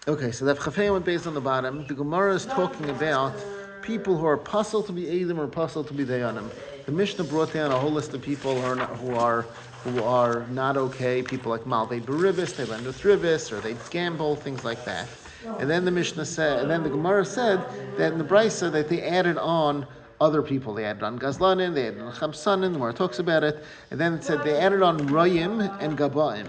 Okay, so that Chafei went based on the bottom. The Gemara is talking about people who are puzzle to be Edom or puzzle to be Dayanim. The Mishnah brought down a whole list of people who are not okay. People like Malvei Beribis, they lend with Ribis, or they gamble, things like that. And then the Mishnah said, and then the Gemara said that in the Brisa that they added on other people. They added on Gazlanin, they added on Chamsanin. The Gemara talks about it, and then it said they added on Rayim and Gabaim.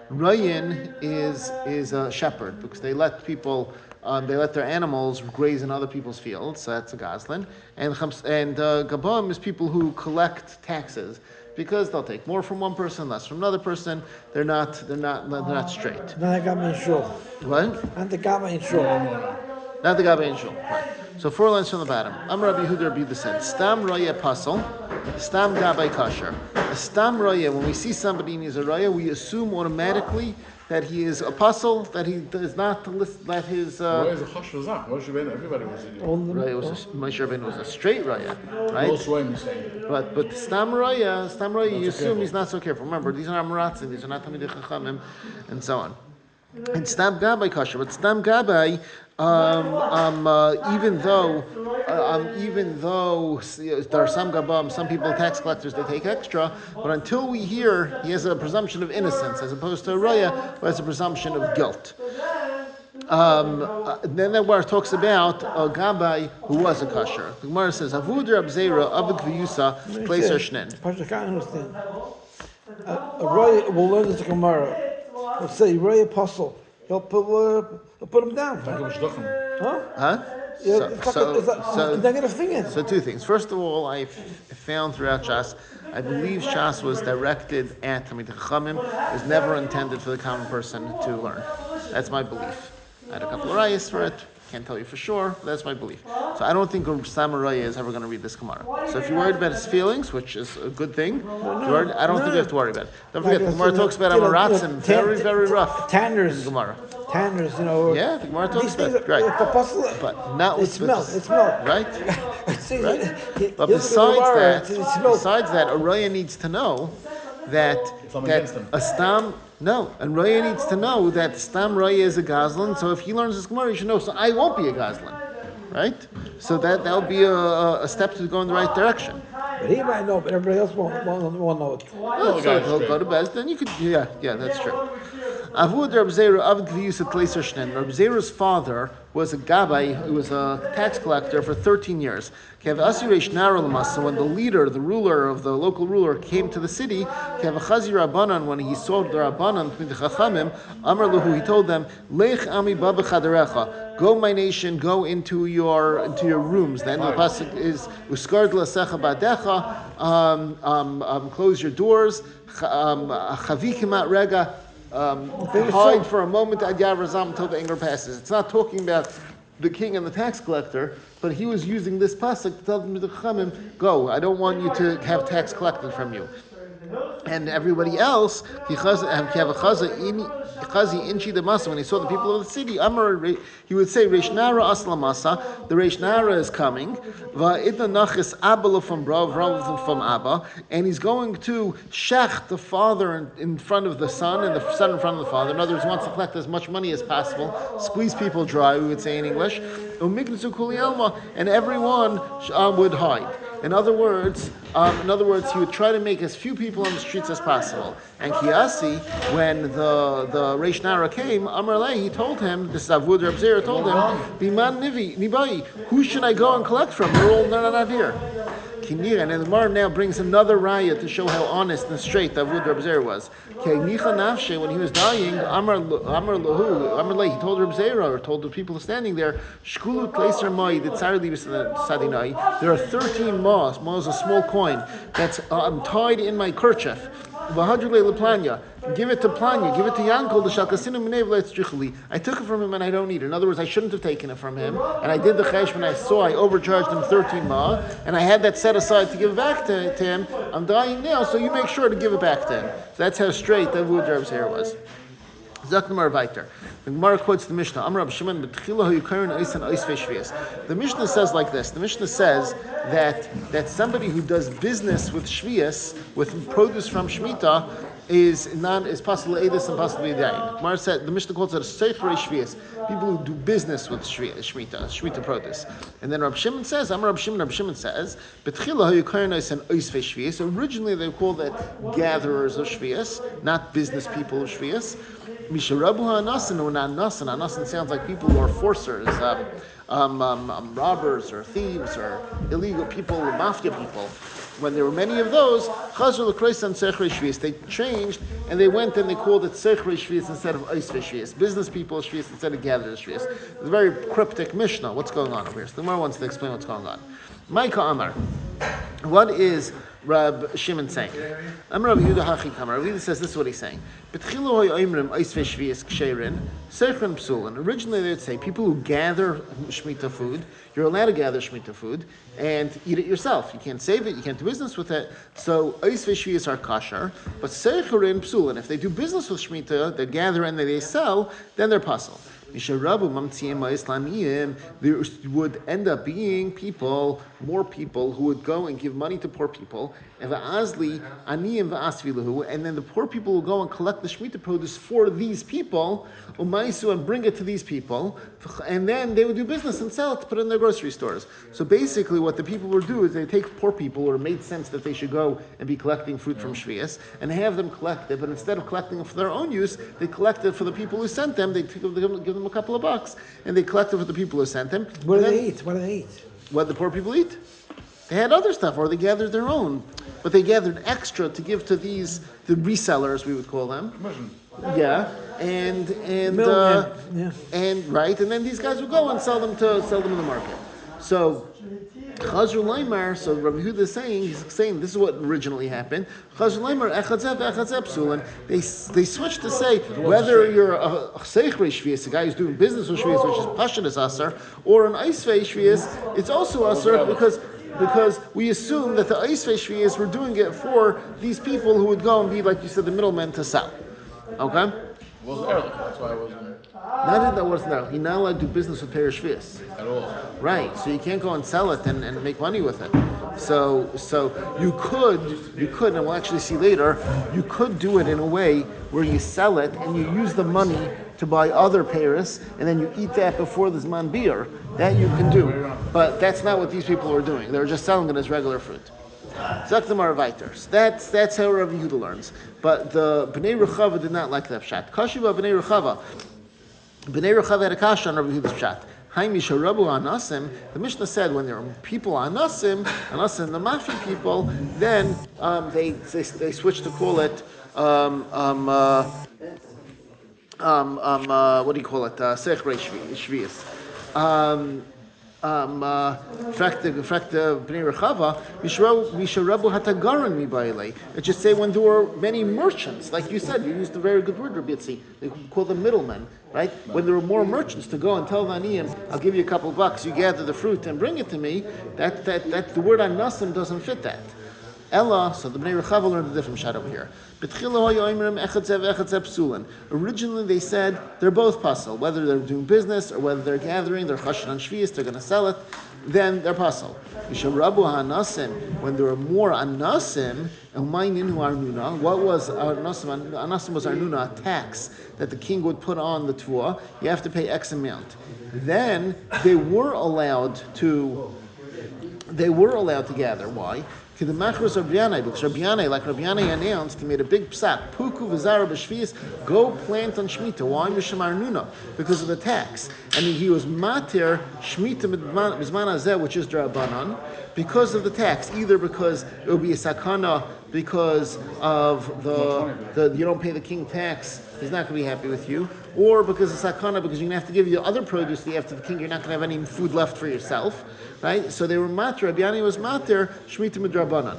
Rayin is a shepherd because they let people, they let their animals graze in other people's fields. So that's a goslin. And gabam is people who collect taxes because they'll take more from one person, less from another person. They're not straight. Not the Gabba in Shul. What? Not the Gabba in Shul. Not the Gabba in Shul. Right. So 4 lines from the bottom. Amar Rabbi Yehuda Rabbi said, Stam Raya Pasal, Stam Gabay Kasher. A Stam Raya, when we see somebody and he's a Raya, we assume automatically that he is a puzzle, that he does not let his... Raya is a Chasher Zach. Moshe Rabbeinu, everybody was in it. Moshe Rabbeinu was a straight Raya, right? Most Raya is saying. But Stam Raya, you assume he's not so careful. Remember, these are Amaratzim, these are not Talmidei Chachamim, and so on. And Stam Gabay Kasher, but Stam Gabay, even though there are some gabam, some people, tax collectors, they take extra, but until we hear he has a presumption of innocence as opposed to a raya who has a presumption of guilt. Then the Gemara talks about a Gabai who was a kosher. The Gemara says, Avud Rab Zera, Avud V'Yusa, Placer Shnen. I can't understand. A Roy will learn this Gemara. He'll say, Roy Apostle. He'll put him down. Huh? Yeah, so negative thing. So 2 things. First of all, I found throughout Shas, I believe Shas was directed at Talmidei Chachamim. It was never intended for the common person to learn. That's my belief. I had a couple of rayas for it. Can't tell you for sure, but that's my belief. So I don't think a Samaraya is ever going to read this Gemara. So if you're worried about his feelings, which is a good thing, I don't think you have to worry about it. Don't forget, the Gemara talks about Amaratzim, very, very rough. Tanners, Gemara. Tanners, Yeah, the Gemara talks about it. Right. But not with... It smells. Right? Right? But besides that, a Raya needs to know that a Stam... No, and Raya needs to know that Stam Raya is a Goslin, so if he learns this Gemara, he should know, so I won't be a Goslin, right? So that'll be a step to go in the right direction. But he might know, but everybody else won't know it. Oh, so he'll go to Bez, then you could, yeah, that's true. Avud Rab Zera, Avud V'Yusa Tleiser Shnen. Rab Zera's father was a Gabai, who was a tax collector for 13 years. When the leader, the ruler of the local ruler came to the city, when he saw the Rabbanan, the Chachamim, Amar Luhu, he told them, Lech Ami Baba Chadarecha, go my nation, go into your rooms. Then the pasuk is Uskard L'Secha Badecha, close your doors, Chavikimat Rega, hide for a moment Ad Yarazam until the anger passes. It's not talking about the king and the tax collector, but he was using this pasuk to tell them to the Chachamim, go, I don't want you to have tax collected from you. And everybody else, when he saw the people of the city, he would say, Reish Nara Aslamasa, the Reish Nara is coming, from Abba, and he's going to shech the father in front of the son, and the son in front of the father. In other words, he wants to collect as much money as possible, squeeze people dry, we would say in English, and everyone would hide. In other words, he would try to make as few people on the streets as possible. And Kiasi, when the Reish Nara came, Amar Lei, he told him, this is Avud Rab Zera told him, Biman Nibai, who should I go and collect from? They're not here. And the Gemara now brings another raya to show how honest and straight Avud Rab Zera was. When he was dying, Amar Lei, he told Rab Zera, or told the people standing there, there are 13 maws. Maw is a small coin that's tied in my kerchief. Give it to Planya, give it to Yankel, I took it from him and I don't need it. In other words, I shouldn't have taken it from him. And I did the chesh when I overcharged him 13 ma, and I had that set aside to give it back to him. I'm dying now, so you make sure to give it back to him. So that's how straight the Avud Rab's hair was. Zaknamar Vaiter. The Gemara quotes the Mishnah. Amar Shimon The Mishnah says like this. The Mishnah says that somebody who does business with Shvius, with produce from Shemitah, is possible edis and possibly dain. Gemara said the Mishnah calls it a seichrei shvius, people who do business with shmita produce. And then Rab Shimon says, Rab Shimon says, betchila hayukarnais and oisvei shvius. Originally they called it gatherers of shvius, not business people of shvius. Misharabu ha'anasin or na'anasin. Anasin sounds like people who are forcers, robbers or thieves or illegal people, mafia people. When there were many of those, they changed and they went and they called it Sechrei Shvius instead of Oisvei Shvius. Business people Shvius instead of gatherers Shvius. It's a very cryptic Mishnah. What's going on over here? So the Gemara wants to explain what's going on. Maika Amar. What is Rab Shimon saying? Amar Rabbi Yehuda Hachi Kamar. Rabbi Yehuda says this is what he's saying. Originally they would say people who gather Shemitah food, you're allowed to gather Shemitah food and eat it yourself. You can't save it, you can't do business with it. So Oisvei Shvius are kosher, but Seicherin Psulin, if they do business with Shemitah, they gather and they sell, then they're pasul. There would end up being more people who would go and give money to poor people, and then the poor people will go and collect the Shemitah produce for these people, and bring it to these people, and then they would do business and sell it to put it in their grocery stores. So basically what the people would do is they take poor people, or it made sense that they should go and be collecting fruit from Shvius, and have them collect it, but instead of collecting it for their own use, they collect it for the people who sent them. They give them a couple of bucks, and they collect it for the people who sent them. What do they eat? What did the poor people eat? They had other stuff, or they gathered their own. But they gathered extra to give to the resellers, we would call them. Yeah, and right, and then these guys would go and sell them in the market. So Chazru Laimar, so Rabbi Yehuda is he's saying this is what originally happened. Chazru Laimar, echadzeb psulan. They switched to say whether you're a Seicherei Shvius, a guy who's doing business with Shvius, which is Pashtus Asar, or an Oisvei Shvius, it's also Asar because we assume that the Oisvei Shvius were doing it for these people who would go and be, like you said, the middlemen to sell. Okay? It wasn't early, that's why I wasn't. Not that wasn't there. You're not allowed to do business with Peirush Shvius. At all. Right, so you can't go and sell it and make money with it. So you could, and we'll actually see later, you could do it in a way where you sell it and you use the money to buy other Paris, and then you eat that before the Zman beer. That you can do. But that's not what these people were doing. They were just selling it as regular fruit. Zakdamar Vaiters. That's how Rabbi Yehuda learns. But the Bnei Rechava did not like that pshat. Kashiva Bnei Rechava. Bnei Rechava had a kasha on Rabbi Yehuda's pshat. The Mishnah said when there are people anasim, the mafia people, then they switched to call it what do you call it? Sechrei Shvius. It should say when there were many merchants, like you said, you used a very good word, Rabbi Yitzi. They call them middlemen, right? When there were more merchants to go and tell the aniyim, I'll give you a couple of bucks, you gather the fruit and bring it to me. That the word anasim doesn't fit that. Ella, so the Bnei Rechava learned a different shot over here. Originally they said they're both pasul, whether they're doing business or whether they're gathering, they're chashin on shvius, they're going to sell it, then they're pasul. When there were more anasim, what was anasim? Anasim was arnuna, a tax that the king would put on the tuah. You have to pay X amount. Then they were allowed to gather. Why? To the machros of Rabbi Yanai, because Rabbi Yanai announced, he made a big psak, Puku v'zara b'shvius, go plant on Shemitah. Why? Misham arnuna, because of the tax. And he was matir Shemitah b'zman hazeh, which is Drabanan, because of the tax, either because it would be a sakana, because of the you don't pay the king tax, he's not going to be happy with you, or because of sakana, because you're going to have to give you other produce that you have to the king, you're not going to have any food left for yourself, right? So they were matir, Rabbi Yanai was matir, Shemitah midrabanan.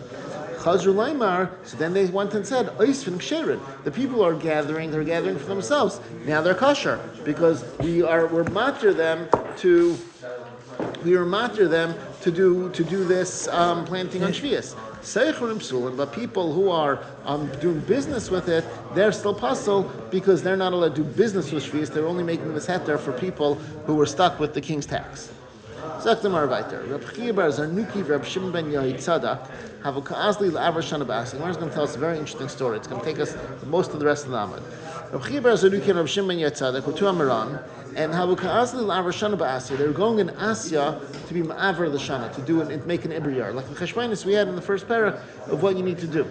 Chazru Laimar, so then they went and said, Oisvin Ksherin, the people are gathering, they're gathering for themselves. Now they're kosher, because we're matir them to do this planting on Shvius. Seichurim Psulim, but people who are doing business with it, they're still pasul because they're not allowed to do business with Shvius. They're only making this heter for people who were stuck with the king's tax. Zok the Marvaiter. Reb Chia bar Zarnuki, Reb Shimon ben Yehitzadak, have a ka'azli la'avar shana b'asi. The Gemara is going to tell us a very interesting story. It's going to take us most of the rest of the Amud. Reb Chia bar Zarnuki and Reb Shimon ben Yehitzadak were two Amiran, and have a ka'azli la'avar shana b'asi. They were going in Asya to be ma'avar the shana, to do and make an ibriyar, like the cheshbainis we had in the first para of what you need to do.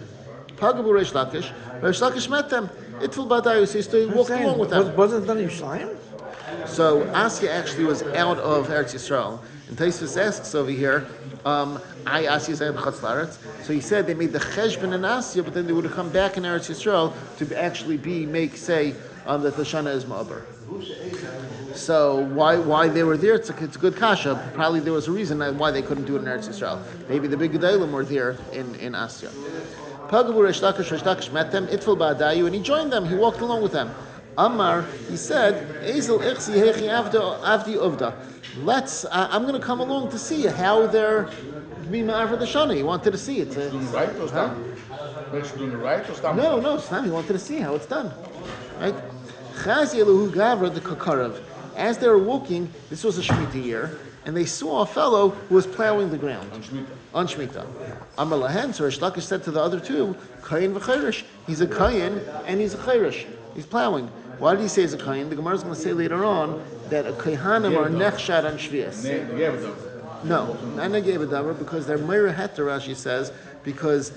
Pagabu Reish Lakish. Reish Lakish met them. Itful Badayu says to walk along with them. Wasn't it done in Yerushalayim? So Asya actually was out of Eretz Yisrael. And Taisvis asks over here, I Asya is out of Chatz La'aretz. So he said they made the cheshbon in Asya, but then they would have come back in Eretz Yisrael to actually say that the Shana is Ma'aber. So why they were there? It's a good kasha. Probably there was a reason why they couldn't do it in Eretz Yisrael. Maybe the big Gedalim were there in Asya. Pagabu Reish Lakish met them, Itful Ba'adayu, and he joined them, he walked along with them. Amar, he said, Ezel Ichsi Hechi Avdi Uvda. I'm going to come along to see how they're being ma'aver the Shana. He wanted to see it. Doing the right or stop? Doing the right or stop? No, Stam. He wanted to see how it's done. Right? Chazi Eluhu Gavra the Kakarav. As they were walking, this was a Shemitah year, and they saw a fellow who was plowing the ground. On Shemitah. Amar Lahen, so Reish Lakish said to the other two, Kayin v'chayrish. He's a Kayin and he's a Chayrish. He's plowing. Why did he say he's a Kayin? The Gemara is going to say later on that a Kayhanim are nechshad on Shvias. No, not Negei B'davar, because they're Meir Heter, Rashi says, because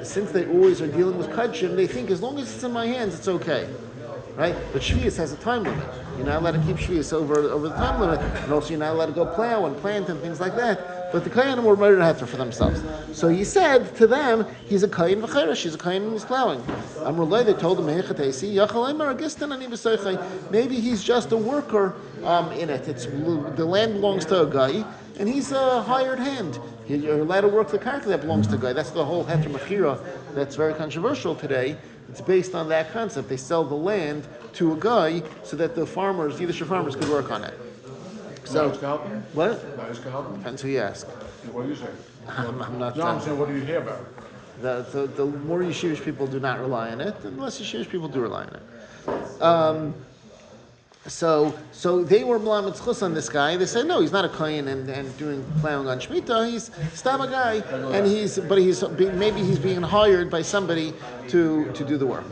since they always are dealing with Kadshim, they think as long as it's in my hands, it's okay. Right? But Shvius has a time limit. You're not allowed to keep Shvius over the time limit, and also you're not allowed to go plow and plant and things like that. But the Kayanim were Meir Heter for themselves. So he said to them, he's a Kayin v'chayrish, he's a Kayin and he's plowing. Amrullah, they told him, maybe he's just a worker in it. The land belongs to a guy, and he's a hired hand. You're allowed to work the karka that belongs to a guy. That's the whole heter mechira that's very controversial today. It's based on that concept. They sell the land to a guy so that the farmers, Yiddish farmers, could work on it. So, what? Depends who you ask. What do you say? I'm not. No, I'm saying, what do you hear about it? The more Yeshivish people do not rely on it, the less Yeshivish people do rely on it. So they were Melamed Chus on this guy. They said, no, he's not a Kohen and doing plowing on Shemitah. He's stam a guy, and maybe he's being hired by somebody to do the work.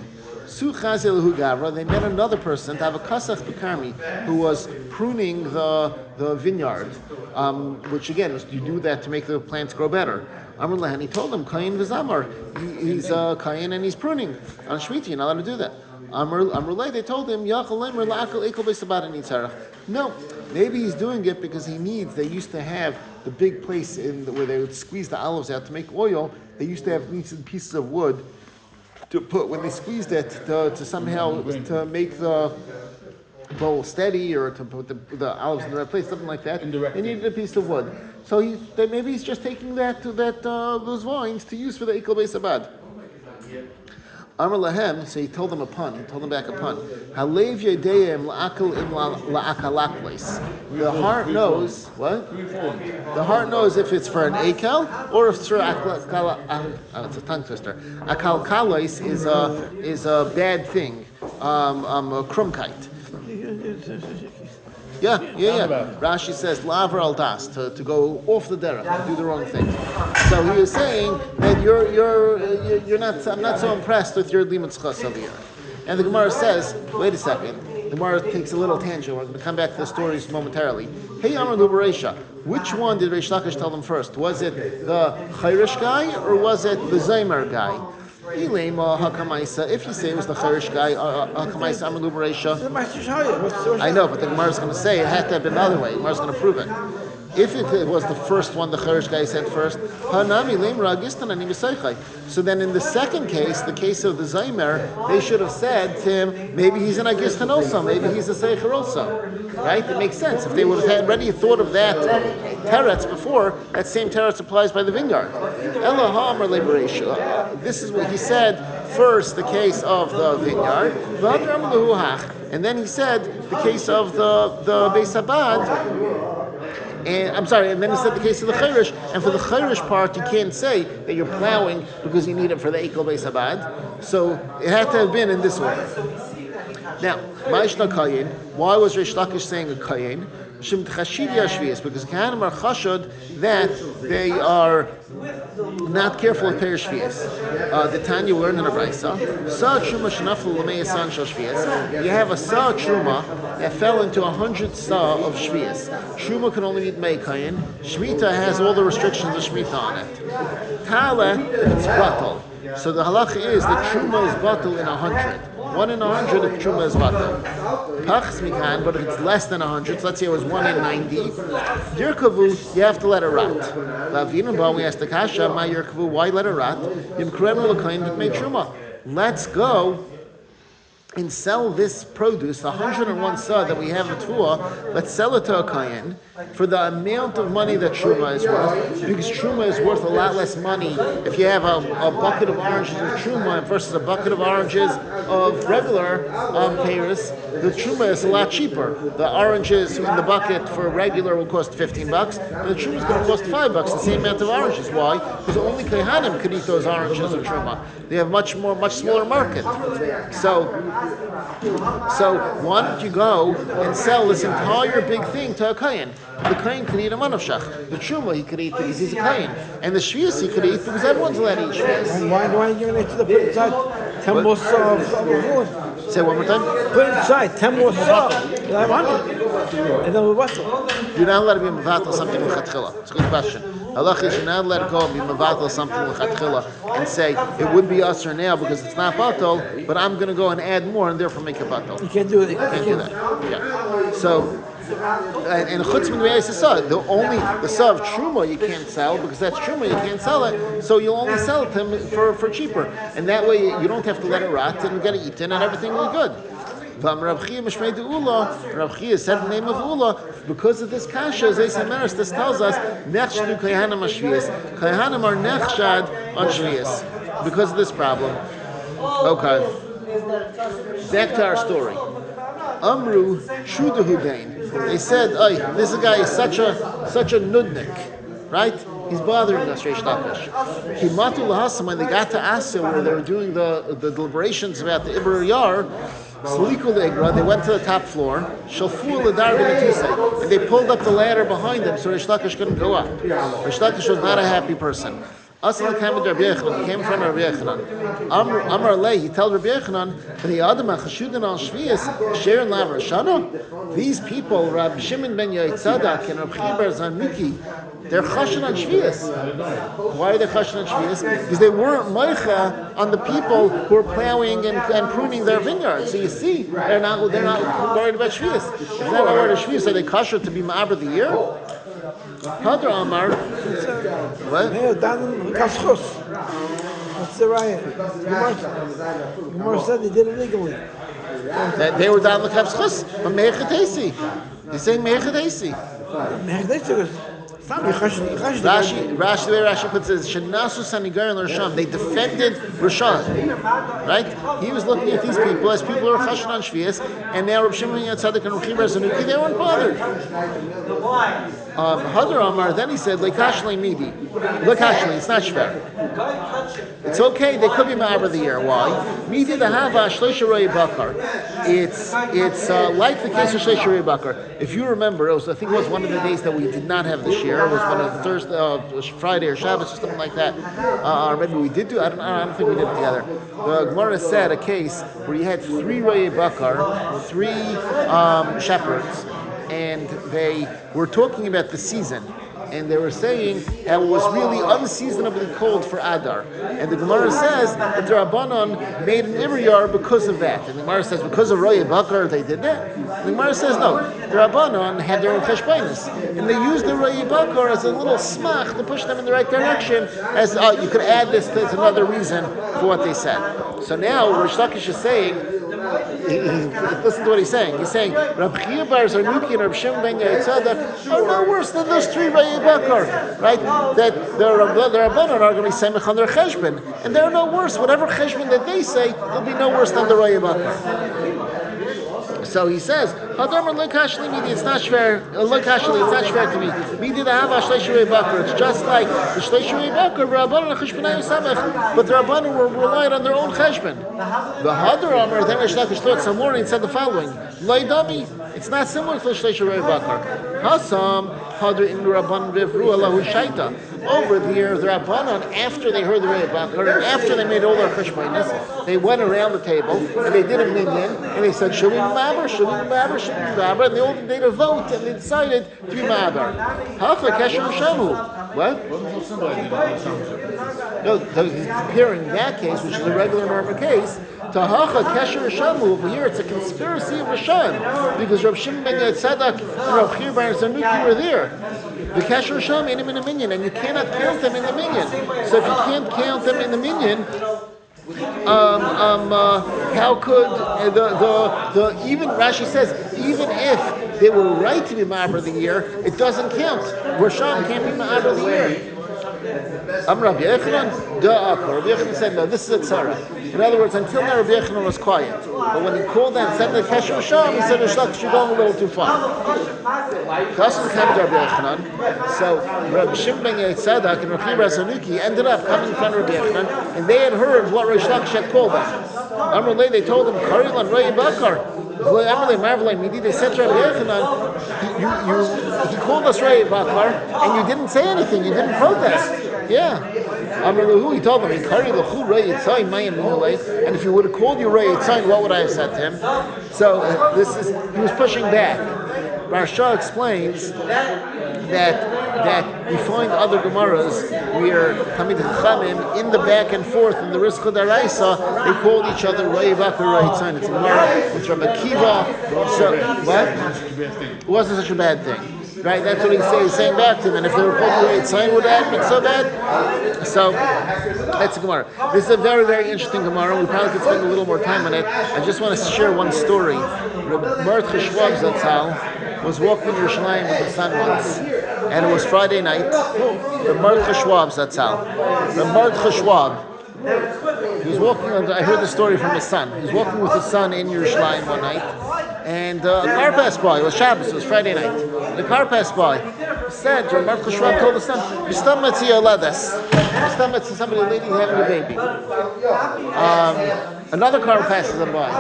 They met another person, Tavakasach Bekarmi, who was pruning the vineyard, which again, you do that to make the plants grow better. Amr Lehen, he told them, Kayin v'zamar, he's a Kayin and he's pruning. On Shemitah, you're not allowed to do that. Amr they told him, no, maybe he's doing it because they used to have the big place where they would squeeze the olives out to make oil. They used to have pieces of wood to put, when they squeezed it, to somehow to make the bowl steady or to put the olives in the right place, something like that. They needed a piece of wood. So maybe he's just taking those vines to use for the Ekel Beis Abad. Amar Lahem, so he told them a pun. He told them back a pun. Halev yedeim la'akal im la'akalakles. The heart knows what? The heart knows if it's for an akel or if it's for it's a tongue twister. Akalkales is a bad thing, a krumkite. Yeah. Rashi says laver al das, to go off the derech, to do the wrong thing. So he was saying that you're not. I'm not so impressed with your limud schos over here. And the Gemara says, wait a second. The Gemara takes a little tangent. We're going to come back to the stories momentarily. Hey Amar Luberesha, which one did Reish Lakish tell them first? Was it the Chayrish guy or was it the Zaymer guy? If you say it was the Chayrish guy, Hakamaisa Amar Luberesha. I know, but the Gemara is going to say it had to have been the other way. The Gemara is going to prove it. If it was the first one, the Chayrish guy said first, so then in the second case, the case of the Zaymer, they should have said to him, maybe he's an Agistan also, maybe he's a Seicher also. Right? It makes sense. If they would have already thought of that teretz before, that same teretz applies by the vineyard. This is what he said first, the case of the vineyard, and then he said the case of the Beis Abad. And then he said the case of the Chayrish, and for the Chayrish part, you can't say that you're plowing because you need it for the Ekel Beis Abad. So it had to have been in this order. Now, Ma'ishna Kayin, why was Reish Lakish saying a Kayin? Because Kahanim are chashod that they are not careful with Perish Shvias. The Tanya learned in a Brisa. Sa Truma Shnaflu Lamei San Shal Shvias. You have a Sa Truma that fell into 100 Sa of Shvias. Truma can only eat Mei Kayin. Shmita has all the restrictions of Shmita on it. Tala, it's batal. So the halacha is that Truma is batal in 100. 1 in 100 if Truma is batal. Pachs mikan, but if it's less than 100, so let's say it was 1 in 90, Yirkavu, you have to let it rot. Lavinu, we asked the Kasha, my Yirkavu, why let it rot? Yimkrenu l'kain b'tmei Truma. Let's go and sell this produce, the 101 sa that we have in Tfuah, let's sell it to a kayin for the amount of money that Truma is worth. Because Truma is worth a lot less money if you have a bucket of oranges of Truma versus a bucket of oranges of regular Paris. The Truma is a lot cheaper. The oranges in the bucket for regular will cost $15, and the Truma is going to cost $5, the same amount of oranges. Why? Because only Kehanim could eat those oranges of Truma. They have much smaller market. So why don't you go and sell this entire big thing to a kayin? The kayin can eat a manavshach. The truma he could eat because he's a kayin, and the shvius he could eat because everyone's allowed to eat shvius. And why are you giving it to the put inside 10 more saw of food? Say one more time. Put inside 10 more saw. You'll have 100. And then we'll wattle. You're not allowed to be mevatel something l'chatchila. It's a good question. Halach is you're not allowed to go and be mevatel something l'chatchila and say it would be usher now because it's not batel, but I'm going to go and add more and therefore make it batel. You can't do it. You can't do that. Yeah. So, and chutz min re'es sa, the sa of truma you can't sell because that's truma, you can't sell it. So you'll only sell it to him for cheaper, and that way you don't have to let it rot and you get it eaten and everything will be good. Rav Chia said the name of Ula because of this kasha. This tells us nechshadu Kehanim Shvius. Kehanim are nechshad on Shvius because of this problem. Okay, back to our story. Amru Shudahudain. They said, this guy is such a nudnik, right? He's bothering us, Reish Lakish. Himatu lahasam, when they got to Asa, where they were doing the deliberations about the Ibra Yar, Salikul Igra, they went to the top floor, Shalfu l'dar b'netusay, and they pulled up the ladder behind them so Reish Lakish couldn't go up. Reish Lakish was not a happy person. Asal came with Rabbi Yechanan. He came from Rabbi Yechanan. Amar Lei, he tells Rabbi Yechanan, the Adam HaChashudan al Shvius, Sharon Lav Rashana. These people, Rabbi Shimon ben Yoitzadak and Rabbi Chibar Zanmiki, they're chashin on Shvius. Why are they chashin on Shvius? Because they weren't moicha on the people who were plowing and pruning their vineyards. So you see, they're not worried about Shvius. If they're not worried about Shvius, are they kasher to be ma'aber the year? Hadar Amar, what? What's the riot? Gemara said they did it legally. That they were down the kapschus, but meichetesi. He's saying meichetesi. Rashi, the way Rashi puts it is Shenasu Sanhedrin Rishon. They defended Rishon, right? He was looking at these people as people who are chashin on Shvius, and now Reb Shimon Yatzadik and Reb Chibar Zanuki, they weren't bothered. Hadar Amar, then he said, Lekashli Midi. Lekashli, it's not shver. It's okay, they could be ma'aber the year. Why? Midi the Hava Shleisha Rei Bakar. It's like the case of Shleisha Rei Bakar. If you remember, I think it was one of the days that we did not have this year. It was one of the Thursday, it was Friday or Shabbos or something like that. Maybe we did do. I don't think we did it together. The Gemara said a case where you had 3 Rei Bakar, 3 shepherds, and they were talking about the season. And they were saying that it was really unseasonably cold for Adar. And the Gemara says that the Rabbanon made an Ibriyar because of that. And the Gemara says because of Roya Bakar they did that. And the Gemara says no. The Rabbanon had their own cheshbainis. And they used the Roya Bakar as a little smach to push them in the right direction. As you could add this to another reason for what they said. So now Reish Lakish is saying, listen to what he's saying. He's saying Rabbi Chibar Zanuki and Rabbi Shimon ben Yoitzadak are no worse than those 3 Rei Bakar, right? That the Rabbanon are going to be semich on their cheshbon, and they're no worse. Whatever cheshbon that they say, they'll be no worse than the Rei Bakar. So he says, it's not fair. It's not fair to me. It's just like the Shleishrei Bakar, but the Rabbanan were relied on their own cheshbon. The Hadar Amar, then Rish Lakish thought some more and said the following: Laidami, it's not similar to the Shleishrei Bakar. Hasam Hadar in Rabbanan Vivru Allahu Shaita. Over here, the Rabbanan, after they heard the Rei Bakar, and after they made all their cheshbonis, they went around the table and they did a minyan and they said, should we be ma'aber, should we be ma'aber, should we be ma'aber, and they all made a vote and they decided to be ma'aber. Hacha kesher shamu. What? No, he's comparing that case, which is a regular normal case, to Hacha kesher shamu. Over here, it's a conspiracy of Rishon, because Rav Shimon ben Tzedek and Rav Chir bar Zanuki were there. The kesher sham ain't him in the minyan, and you cannot count them in the minyan. So if you can't count them in the minyan, how could the even Rashi says even if they were right to be ma'aber the year, it doesn't count. Rishon can't be ma'aber the year. Rabbi Yechanan, Rabbi Yechanan said, no, this is a tzara. In other words, until now Rabbi Yechanan was quiet. But when he called and said the Kesher Sham, he said, Rish Lakish, you're going a little too far. Chassan came to Rabbi Yechanan. So Rabbi Shimon ben Tzedek and Rabbi Chir Zanuki ended up coming in front of Rabbi Yechanan, and they had heard what Rish Lakish had called them. Amrulay, they told him, Karilan Rei Bakar. They said to Rabbi Yechanan, he called us Rei Bakar, and you didn't say anything, you didn't protest. Yeah. He told them, and if you would have called you Rei Yitzayim, what would I have said to him? So he was pushing back. Barsha explains that we find other Gemaras where Tamid Chachamim in the back and forth in the Rizcha Daraisa they called each other Rei Bakar Rei Yitzayim. It's a Gemara with Rabbi Akiva. So what? It wasn't such a bad thing. Right, that's what he's saying back to them. And if they were called Rei Yitzayim, would that have been so bad? So that's a Gemara. This is a very, very interesting Gemara. We probably could spend a little more time on it. I just want to share one story. Mordechai Schwab Zatzal was walking in Yerushalayim with his son once, and it was Friday night. Mordechai Schwab Zatzal. Mordechai Schwab. He was walking. I heard the story from his son. He was walking with his son in Yerushalayim one night, and a car passed by. It was Shabbos. It was Friday night. The car passed by. He said, Mordechai Schwab told the son, "Mistametzi Yoladas." Mistametzi, somebody, a lady having a baby. Another car passes them by.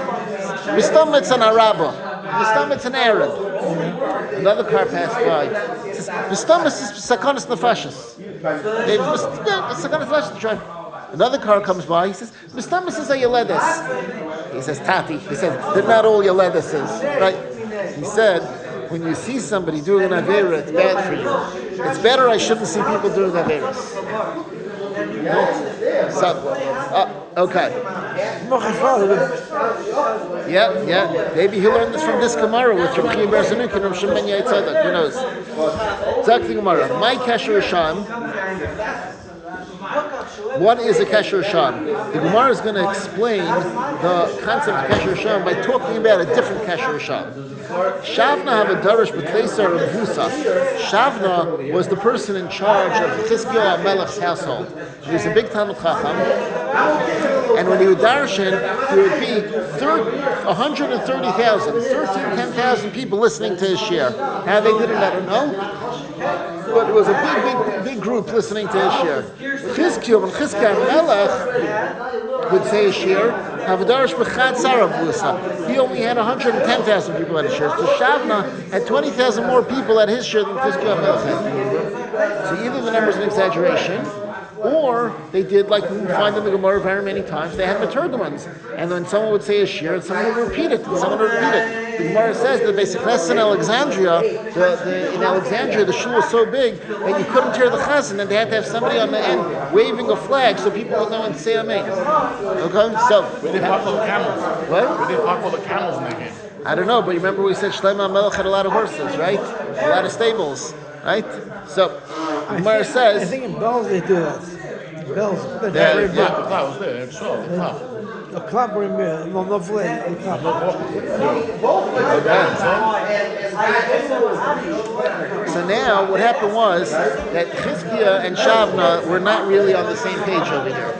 Mistametz an Araba. Mistametz an Arab. Another car passed by. He says, Mistametz is Sakanas Nefashis. Sakanas Nefashis. Another car comes by. He says, Mistametz is a Yoledes. He says, Tati. He says, they're not all Yoledeses. Right? He said, when you see somebody doing an Avera, it's bad for you. It's better I shouldn't see people doing Averas. So, okay. Yeah. Maybe he learned this from this Gemara with Rabbi Chir bar Zanuki and Rav Shimon ben Tzedek. Who knows? Zak the Gemara. My Kesher Sham. What is a Kesher Sham? The Gemara is going to explain the concept of Kesher Sham by talking about a different Kesher Sham. Shavna have a darish b'tleisar of Vusa. Shavna was the person in charge of Chizkiyahu HaMelech's household. He was a big Talmid Chacham, and when he would darshan, there would be 10,000 people listening to his shir. How they did it, I don't know, but it was a big group listening to his shir. Chizkiyahu HaMelech would say his shir. Havadarish b'chad sarav vusa. He only had 110,000 people at his shir. So Shavna had 20,000 more people at his shir than Chizkiyahu HaMelech had. So either the number is an exaggeration, or they did like we find in the Gemara very many times. They had maturgamans, and when someone would say a shir, and someone would repeat it, and someone would repeat it. The Gemara says that basically in Alexandria, the shul was so big that you couldn't hear the chazan, and they had to have somebody on the end waving a flag so people would know and say amen. Okay, so where did they park all the camels? What? Where did they park all the camels in the game? I don't know, but you remember we said Shlomo HaMelech had a lot of horses, right? A lot of stables, right? So the Gemara says. I think in Bells they do that. Bells, The clock was there. The clock. The club were in no flag. So now what happened was that Chizkiah and Shavna were not really on the same page over here.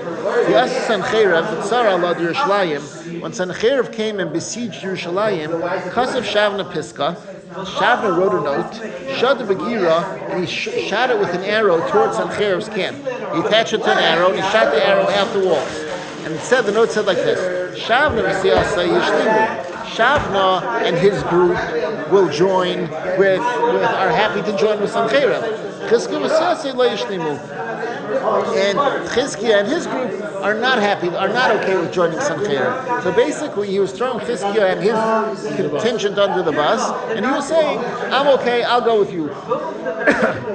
When Sanhedrin came and besieged Yerushalayim, Kasav Shavna Piska, Shavna wrote a note, Shada Bagira, and he shot it with an arrow towards Sanhedrin's camp. He attached it to an arrow, and he shot the arrow out the walls. And the note said like this: Shavna V'siyasa Yishlimu. Shavna and his group will join are happy to join with Sanhedrin. Chizkiah V'siyasa Lo Yishlimu. And Chizkiah and his group are not okay with joining Sanhedrin. So basically, he was throwing Chizkiah and his contingent under the bus, and he was saying, "I'm okay, I'll go with you."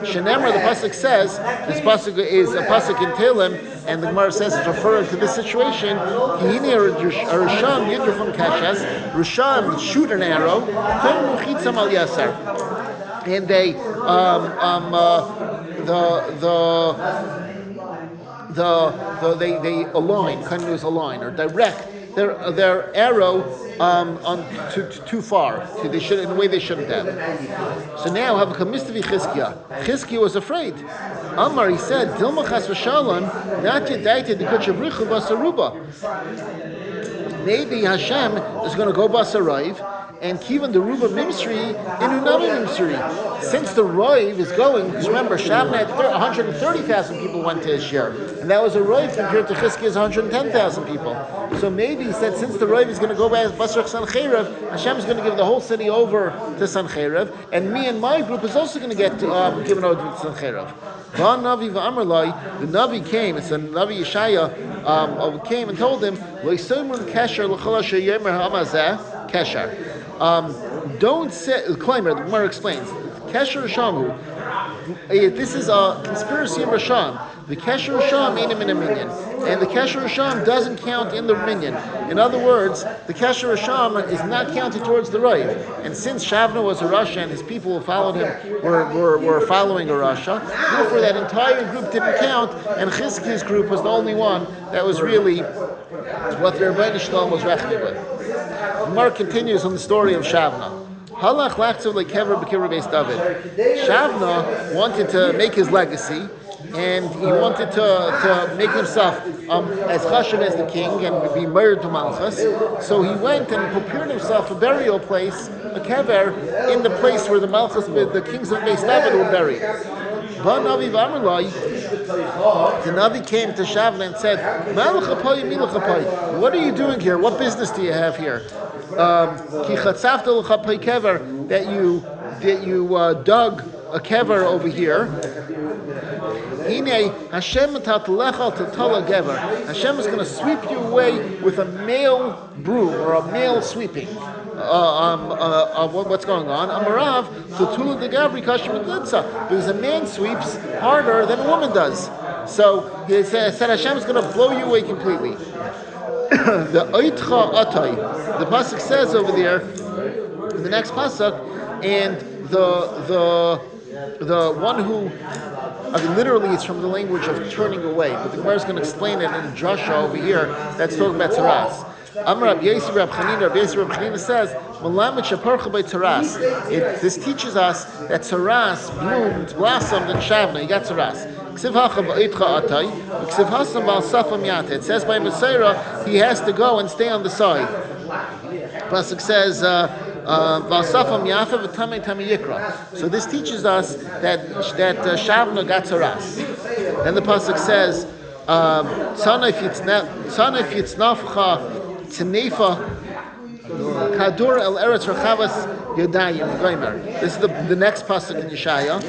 Shenemar, the pasuk says, this pasuk is a pasuk in Tehillim, and the Gemara says it's referring to this situation. Kihini Risham Yidrufam Kashas, Risham shoot an arrow, and they they align, kind of align or direct their arrow too far. In a way they shouldn't have. So now have a kamistavi Chizkiah. Chizkiah was afraid. Amar, he said, Dilma chas v'shalom, not yadaita dekuchabrichu basaruba. Maybe Hashem is going to go basarayv and kivan the ruba mimsri inu nami mimsri. Since the Roiv is going, because remember, Shavna had 130,000 people went to his year, and that was a Roiv compared to Chizkiah's 110,000 people. So maybe he said, since the Roiv is going to go by Basrach Sancheriv, Hashem is going to give the whole city over to Sancheriv, and me and my group is also going to get given over to Sancheriv. The Navi came, it's the Navi Yeshaya came and told him, don't say, Klaimer, the Gemara explains, Kesher Shamu. This is a conspiracy in Rasham. The Kesher Rasham ain't in a minion. And the Kesher Rasham doesn't count in the minion. In other words, the Kesher Rasham is not counted towards the Roiv. And since Shavna was a Rasha and his people who followed him were following a Rasha, therefore that entire group didn't count, and Chizkiah's group was the only one that was really what the Rebbeinu Shalom was reckoning with. Mark continues on the story of Shavna. Halach lachtzov lekever b'kivra beis David. Shavna wanted to make his legacy, and he wanted to make himself as chashuv as the king and be married to Malchus. So he went and prepared himself a burial place, a kever, in the place where the Malchus, the kings of Beis David were buried. The Navi came to Shavna and said, what are you doing here? What business do you have here? That you dug a kever over here. Hashem is going to sweep you away with a male broom or a male sweeping. What's going on? Amarav because a man sweeps harder than a woman does. So he said Hashem is going to blow you away completely. The pasuk says over there in the next pasuk, and the one who literally it's from the language of turning away, but the Gemara is going to explain it in Joshua over here. That's talking about tzaras. Amar Rabbi Yossi Rab Chanina says, this teaches us that tzaras blossomed in Shavna. You got tzaras. It says by Messiah he has to go and stay on the side. Pasuk says, so this teaches us that Shavna got tzaras. Then the pasuk says, Kadur el eretz rechavas yadayim goymer. This is the next pasuk in Yeshaya.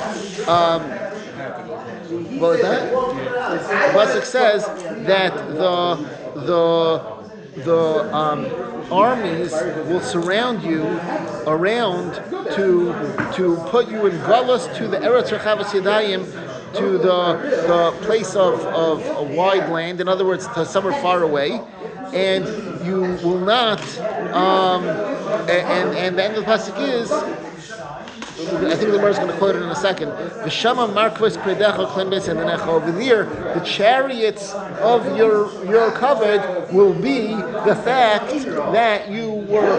What was that? The pasuk says that the armies will surround you around to put you in galus to the eretz rechavas yadayim, to the place of a wide land. In other words, to somewhere far away. And you will not, and the end of the pasuk is, I think the Gemara is going to quote it in a second. V'shama markvos kredecha klen beis yanenecha. Over there, the chariots of your covet will be the fact that you were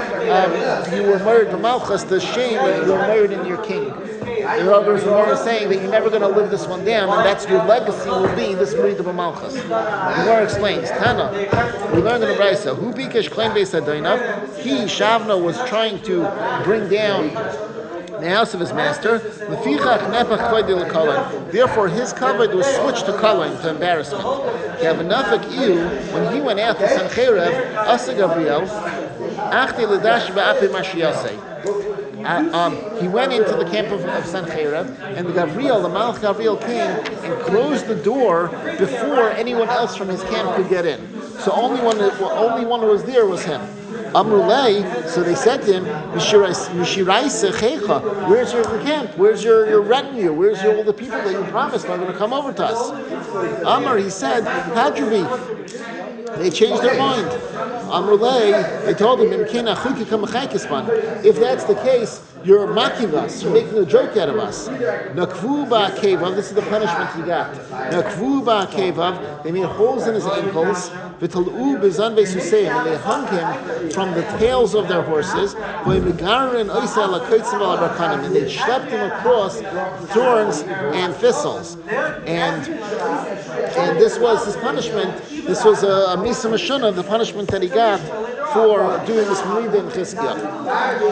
married to Malchus, the shame that you were married in your king. In other words, the Gemara is saying that you're never going to live this one down, and that's your legacy will be this Marid of Malchus. The Gemara explains, Tana, we learned in the Brisa, who bikesh klein beis hadaynav, he, Shavna, was trying to bring down the house of his master. Therefore, his covet was switched to coloring, to embarrassment. When he went out to Sanhedrin, Asa Gabriel, he went into the camp of Sanhedrin, and the Malach Gabriel came and closed the door before anyone else from his camp could get in. So only one who was there was him. Amrulay, so they said to him, where's your camp? Where's your retinue? Where's all the people that you promised are going to come over to us? Amr, he said, Hadrubi. They changed their mind. Amrulay, they told him, if that's the case, you're mocking us, you're making a joke out of us. Nakvu ba'kevav, this is the punishment he got. Nakvu ba'kevav, they made holes in his ankles, v'tal'u b'zan v'susayim, and they hung him from the tails of their horses, and they schlepped him across thorns and thistles. And this was his punishment. This was a misa mashuna, the punishment that he got for doing this Merida in Chizkiah.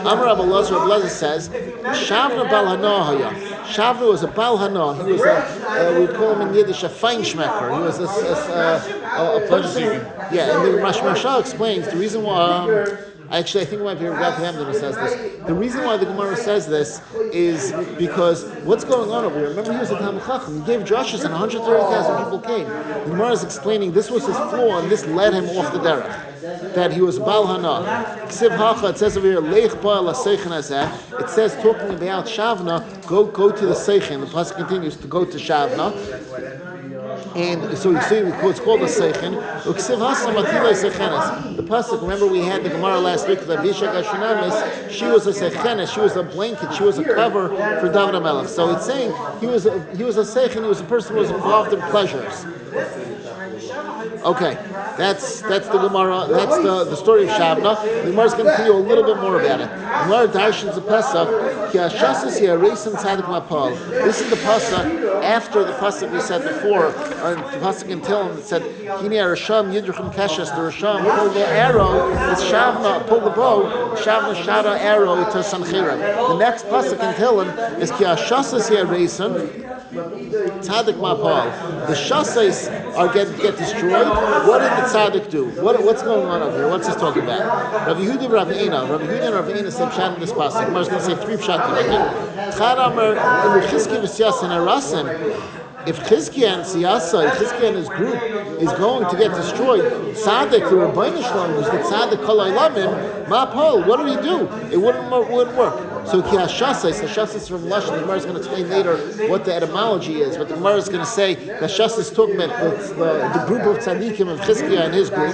Amar Rabbi Elazar says, Shavna Bal Hana. Shavna was a Bal Hana. He was we'd call him in Yiddish a feinschmecker. He was a person. Yeah, and the Mashal explains the reason why. Actually, I think it might be Rav Hamdan who says this. The reason why the Gemara says this is because what's going on over here? Remember, he was a Talmid Chacham. He gave drushes and 130,000 people came. The Gemara is explaining this was his flaw and this led him off the derech. That he was Bal Hana. Ksiv Hacha, it says over here, Leich Ba'al HaSeichen Hazeh. It says, talking about Shavna, go to the Seichen. The pasuk continues to go to Shavna. And so you see, it's called a Seichen. The pasuk, remember we had the Gemara last week, that Visha Gashunamis, she was a Seichenes, she was a blanket, she was a cover for David HaMelech. So it's saying he was a Seichen, he was a person who was involved in pleasures. Okay, that's the Gemara. That's the story of Shavna. The Gemara is going to tell you a little bit more about it. Gemara Darshans the Pesach. This is the Pesach after the Pesach we said before, the Pesach in Tillim that said, "Hine Risham Yidruchim Keshes." The Risham pulled the arrow. It's Shavna pulled the bow. Shavna shot an arrow to Sanhedrin. The next Pesach in Tillim is Ki Hashasas Yereisen. Tzaddik Mapal. The Shasais are get destroyed. What did the Tzaddik do? What's going on over here? What's this talking about? Rabbi Yehuda and Rabbi Eina said pshat in this pasuk. I'm just going to say three pshatim. If Chizkiah and Siyasa, Chizkiah and his group is going to get destroyed, Tzaddik, the Rabbeinu Shalom, who's the Tzaddik Kol Ha'olamim, Ma'apol, what did he do? It wouldn't work. So Ki Hashasais, the Shasais from Lashon, the Gemara is going to explain later what the etymology is, but the Gemara is going to say that Shasais is talking about the group of Tzaddikim of Chizkiah and his group.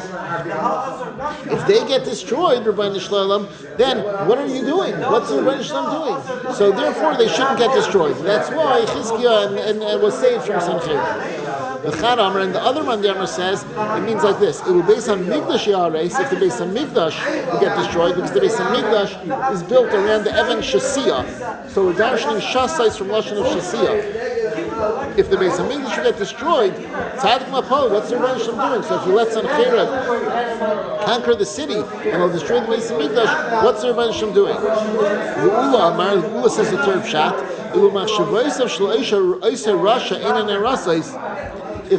If they get destroyed, Rabbeinu Shalom, then what are you doing? What's the Rabbeinu Shalom doing? So therefore they shouldn't get destroyed. That's why Chizkiah and was saved from Sanhedrin. The Chadamar and the other Mandamar says it means like this: it will base on Migdash Yahares. If the base on Migdash will get destroyed, because the base on Migdash is built around the Evan Shasiyah. So we're darshaning Shasais from Lashon of Shasiyah. If the base of Migdash will get destroyed, Tzaddik Mapol, what's the Rebbeinu Shalom doing? So if you let Sanhedrin conquer the city and will destroy the base of Migdash, what's the Rebbeinu Shalom doing? Ula says the third pshat. If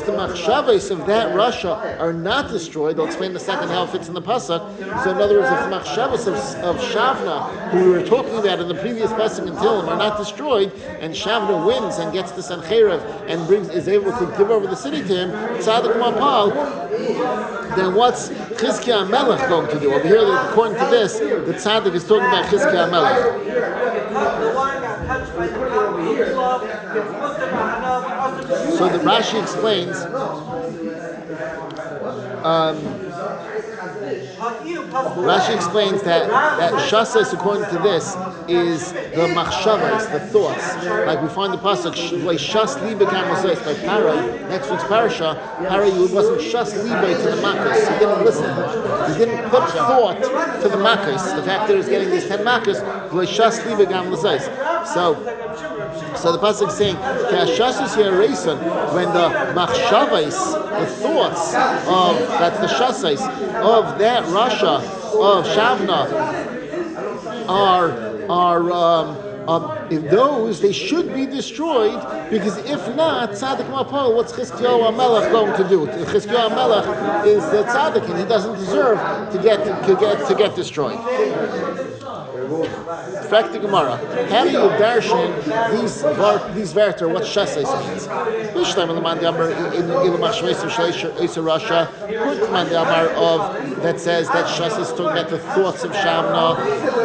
the machshavos of that Russia are not destroyed, I'll explain in a second how it fits in the pasuk. So in other words, if the machshavos of Shavna, who we were talking about in the previous pasuk in Tillim, are not destroyed, and Shavna wins and gets to Sanhedrin and is able to give over the city to him, Tzaddik Mapal, then what's Chizkiah Melech going to do? Over here, according to this, the Tzaddik is talking about Chizkiah Melech. So the Rashi explains that Shasais, according to this, is the machshavas, the thoughts. Like we find the pasuk, shas liba gamazos by Parai. Next week's parasha, Parai wasn't shas liba to the makkos. He didn't listen. He didn't put thought to the makkos. The fact that he was getting these 10 makkos, shas liba gamazos. So the pasuk is saying, when the machshavas, the thoughts of that's the shasais of that Rasha of Shavna are if those they should be destroyed, because if not, tzaddik mapol, what's Chizkiyahu HaMelech going to do? Chizkiyahu HaMelech is the tzaddik, and he doesn't deserve to get destroyed. Fact the Gemara. How do you darshan these verter? What shasais means? Bishlam l'man d'amar in ilmachshveisim shleisha Rasha. Put man d'amar of that says that shasais talking about the thoughts of Shavna.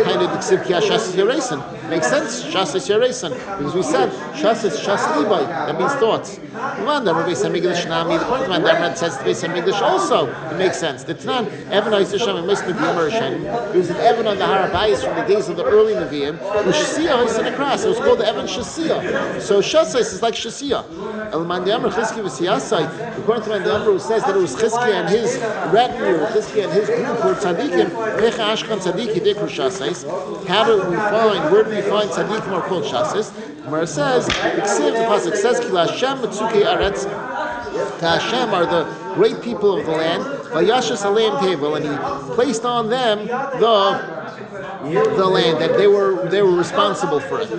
Kind of the ksivkia shasais yaresin. Makes sense. Shasais yaresin, because we said shasais shas libay. That means thoughts. Man d'amar beis hamigdash nami. The point of man d'amar says beis hamigdash also. It makes sense. The Tanan Evan Ha'isasham and Mishnah B'Yomer Hashem. It was an Evan on the Harabayis from the days of the early Nevi'im. The Shasiya is in a cross. It was called the Evan Shasiya. So Shasais is like Shasiya. El Mandiamar Chizki v'Siyasai. According to Mandiamar, who says that it was Chizki and his retinue, Chizki and his group were tzaddikim. Mecha Ashkan Tzaddiki Dekru Shasais. Where do we find tzaddikim are called Shasais? Where it says, the pasuk says, Ki Hashem Mitzukei Aretz. To Hashem are the great people of the land. Vayashas Aleim Tevel, and he placed on them the land, that they were responsible for it.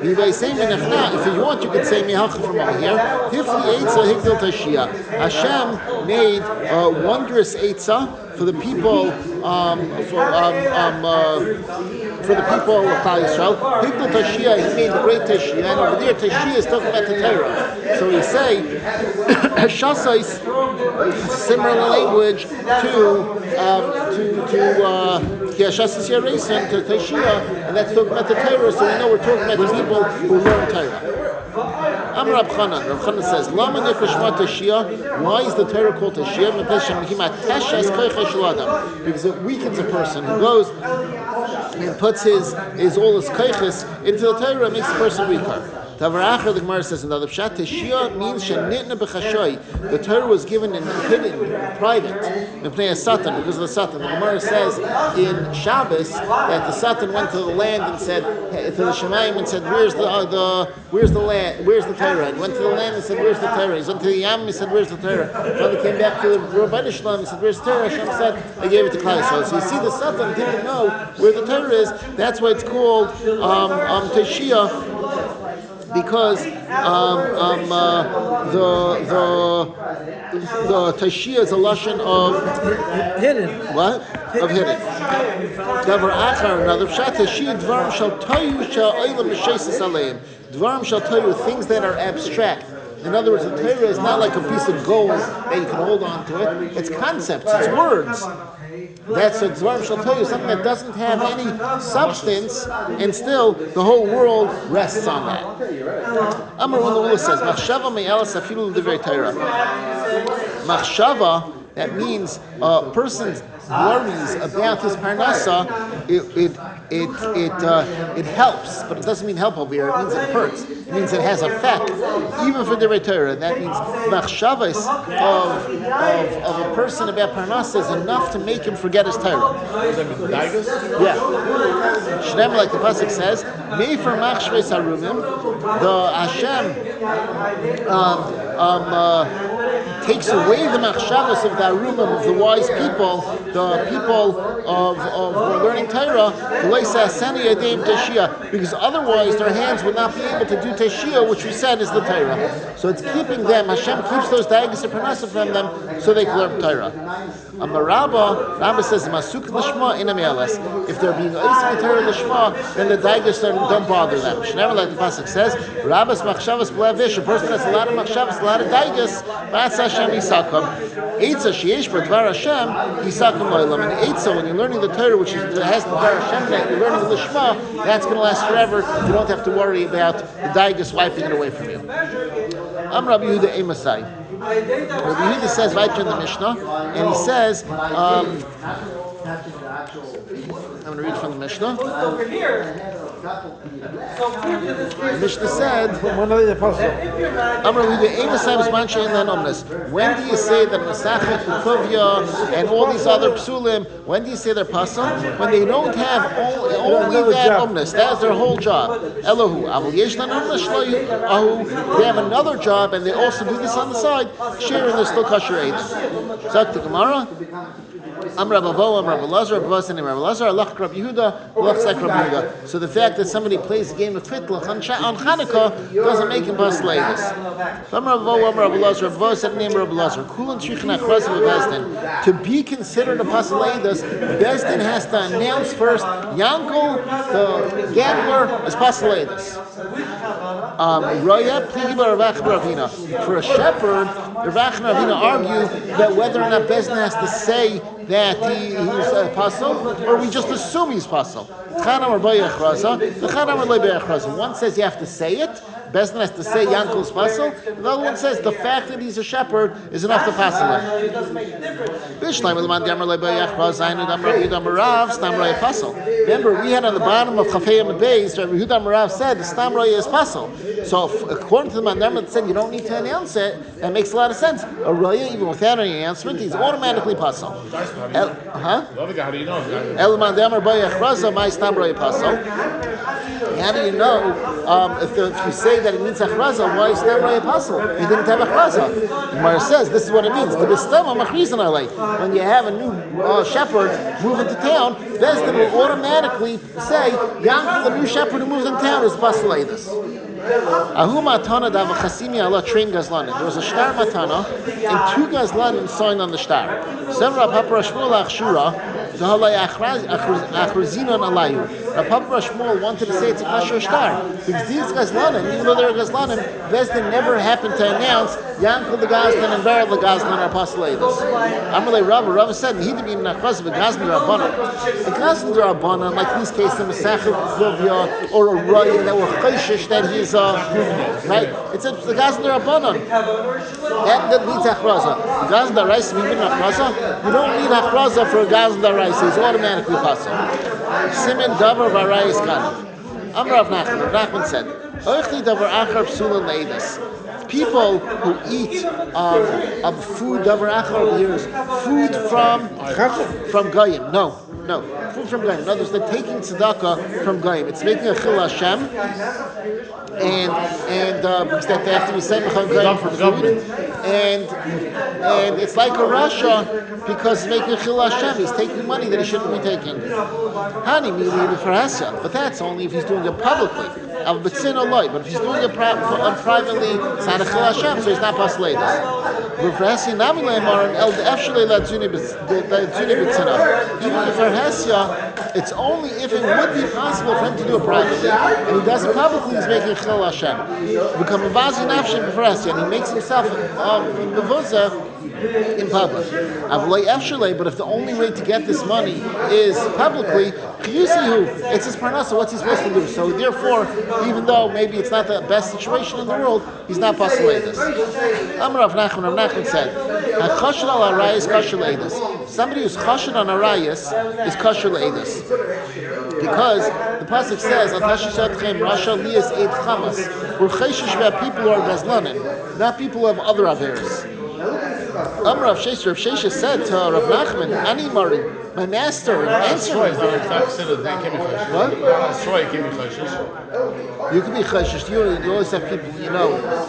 If you want, you could say Mehacha from over here. Hashem made a wondrous Eitzah for the people for the people of Klal Yisrael. Higdal Tashiyah, he made the great Tashiyah, and over there Tashiyah is talking about the Torah. So we say Shasais, similar language to Shasais Yaresin, to Tashiyah, and that's talking about the Torah. So we know we're talking about the people who learn Torah. Amar Rab Chanan. Rab Chanan says, Lama Nikra Shema Tashiyah. Why is the Torah called Tashiyah? Because it weakens a person who goes and puts his all his kaiches into the Torah, and makes the person weaker. Tavaracher, the Gemara says another pshat. Tashiyah means shenitna b'chashoy. The Torah was given in hidden, private, in play a satan because of the satan. The Gemara says in Shabbos that the satan went to the land and said to the Shemayim and said, "Where's the land? Where's the Torah?" And went to the land and said, "Where's the Torah?" He went to the Yam and said, "Where's the Torah?" When he came back to the Rabbi Shalom and said, "Where's the Torah?" Hashem said, "I gave it to Klal Yisrael." So you see, the satan didn't know where the Torah is. That's why it's called Tashiyah. Because the Tashiyah is a lashon of hidden. What? Of hidden. Davar achar, another pshat. Tashiyah dvarim shal tayu shal olam mishesis aleim. Dvarim shal tayu, things that are abstract. In other words, the Torah is not like a piece of gold that you can hold on to it. It's concepts. It's words. That's a Dvarim shall tell you something that doesn't have any substance, and still the whole world rests on that. Amar Ula says, Machshava me'elas afilu l'divrei Torah. Machshava, that means a person's worries about his parnasa, it helps, but it doesn't mean help over here. It means it hurts. It means it has effect, even for the Torah. That means machshavas of a person about parnasa is enough to make him forget his Torah. Yeah. Shneim, like the pasuk says, Mefer machshves harumim, the Hashem takes away the machshavas of the harumim, of the wise people, the people of who are learning Torah, because otherwise their hands would not be able to do Tashiyah, which we said is the Torah. So it's keeping them, Hashem keeps those daggers of parnasa from them so they can learn Torah. Rabba says, if they're being Isma Torah Lishma, then the daggers don't bother them. Shnever, like the pasuk says, Rabbas machshavas b'levish, a person has a lot of machshavas, a lot of daggers, that's Hashem Yisakam. Eitza sheyesh b'dvar Hashem, Yisakam lo'elam. And Eitza, when you're learning the Torah, which has the Dvar Hashem in it, you're learning the Lishma, that's going to last forever. You don't have to worry about the daggers wiping it away from you. I'm Rabbi Yehuda Emasai. Rabbi Yehuda says right in the Mishnah, and he says, I'm going to read from the Mishnah. The Mishnah said, When are they apostle? when do you say that Masachet, Bukovia, and all these other psulim, when do you say they're pasul? When they don't have only that umnus. That's their whole job. Elohu. They have another job and they also do this on the side. Sharing they're still kosher eidim. Zak the Gemara. Amr Bavo, Amr Lazar, Bavas and Amr Lazar, Allah Rab Yehuda, Allah Sak Rab Yehuda. So the fact that somebody plays a game of Twitlach on Chanukah doesn't make him bas leidus. Amr Bavo, Amr Lazar, Bavas and Amr Lazar. Kulan Shichan Achrazim Bezdin. To be considered a bas leidus, Bezdin has to announce first Yankel, the gambler, as bas leidus. Roya Pligiba Ravach Ravina. For a shepherd, Ravach and Ravina argue that whether or not Bezdin has to say that he's pasul, or we just assume he's pasul. One says you have to say it. Bezdin has to say Yankel's pasul. The other one says the fact that he's a shepherd is enough to pasul him. Remember, we had on the bottom of Chafayim and Beis, Yehuda Marav said the Stam Roya is pasul. So according to the Mandarma that said you don't need to announce it, that makes a lot of sense. A Roya, even without any announcement, he's automatically pasul. The other guy, how do you know? How do you know if you say that it means achraza, why is Stam Roya pasul? He didn't have achraza. Gemara says this is what it means. When you have a new shepherd move into town, Bezdin will automatically say Yankel, the new shepherd who moves in town, is pasul leidus. There was a shtar matana and 2 gazlanim signed on the shtar. Papa Shmuel wanted to say it's a kasher shtar because these gazlanim, even though they're gazlanim, Bezdin never happened to announce Yankel the Gazlan and Beryl the Gazlan are pasul leidus. Amalei Rava said he didn't even nachraz the Gazlan Rabbanan. The Gazlan Rabbanan, like in this case, the Masachet Klovia or a Raya that were chayshish that he's right. It's the Gazlan Rabbanan. That needs achraza. The Gazlan Daraisa, you need achraza. You don't need achraza for a Gazlan Daraisa. He's automatically pasul. Simen davar varayis kanav. Amr Rav Nachman said, "Oichli davar achar psulan leidus." People who eat food davar achar years, food from goyim. No, food from goyim. In other words, they're taking tzedakah from goyim. It's making a chil Hashem, and because they have to be sent goyim for food, and it's like a rasha because he's making a chil Hashem. He's taking money that he shouldn't be taking. Hani mi for Hashem, but that's only if he's doing it publicly. But if he's doing it privately, it's not a chil Hashem, so he's not pasul leidus. Even for Hesya, it's only if it would be possible for him to do it privately, and he does it publicly, he's making chil Hashem. Become a vazi nafshin for Hesya, and he makes himself mevuzah in public. But if the only way to get this money is publicly, it's his parnasa. What's he supposed to do? So therefore, even though maybe it's not the best situation in the world, he's not pasul leidus. Amar Rav Nachman said, "Chashad al arayis kosher leidus." Somebody who's chashad on arayis is kosher leidus because the pasuk says, "Atashishatchem rasha liyas eid chamas." We're chayshish about people who are gazlanim, not people who have other averos. Amr Rav Shesha said to Rav Nachman, "Ani Mari, my master, answer me." What? You can be chayshish. You always have people,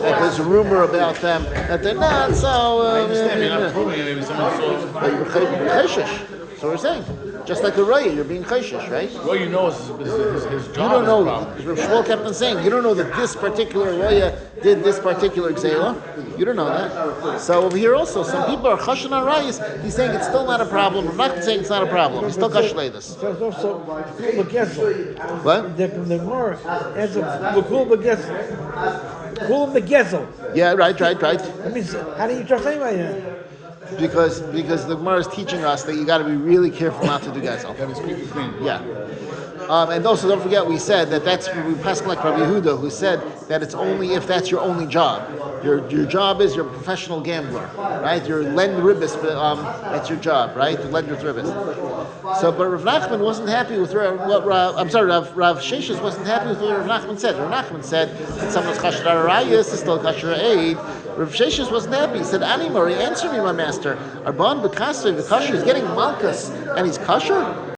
that there's a rumor about them that they're not. So you're chayshish. So we're saying, just like a raya, you're being chayshish, right? Well, you know his job. You don't know. Rav Shmuel kept on saying, you don't know that this particular raya did this particular gzela. You don't know that. So over here also, some people are chashin on rayas. He's saying it's still not a problem. We're not saying it's not a problem. He's still kosher leidus. So it's also what? The more as a kul begezel. Yeah, right. That means, how do you trust anybody? Because the Gemara is teaching us that you got to be really careful not to do gezel. That is clean. Yeah. And also, don't forget, we said that's we passed like Rabbi Yehuda, who said that it's only if that's your only job. Your job is you're a professional gambler, right? You're lend ribbis, that's your job, right? To lend your ribbis. So, but Rav Nachman wasn't happy with what Rav Sheshes wasn't happy with what Rav Nachman said. Rav Nachman said that someone's kasher arayis is still kasher aid. Rav Sheshes wasn't happy. He said, Animori, answer me, my master. Arbon b'kasve, the kasher is getting malchus, and he's kasher?